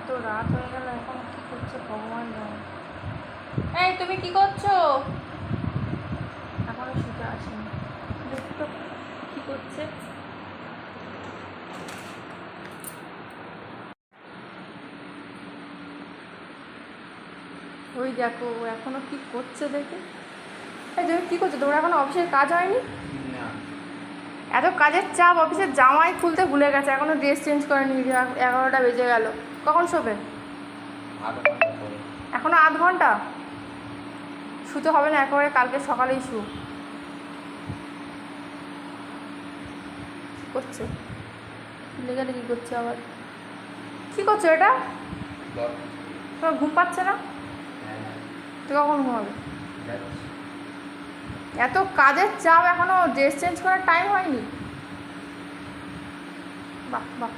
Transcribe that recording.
এত রাত হয়ে গেল, এখন কি করছে ভগবান জানে। এই তুমি কি করছো? এখনো শুতে আসেনি, দেখি তো কি করছে। ওই দেখো এখনো কি করছে দেখে। এই তুমি কি করছো? তোমার এখনো অফিসের কাজ হয়নি? এত কাজের চাপ, অফিসের জামাই খুলতে ভুলে গেছে, এখনো ড্রেস চেঞ্জ করেনি। 11টা বেজে গেল। কখন শোবে? এখনো আধ ঘন্টা শুতে হবে না, একেবারে কালকে সকালেই শু। কী করছে? লেগালেগি করছে আবার। কি করছো এটা? তোমার ঘুম পাচ্ছে না? তো কখন ঘুমাবে? এত কাজের চাপ, এখনো ড্রেস চেঞ্জ করার টাইম হয়নি? বাহ বাহ।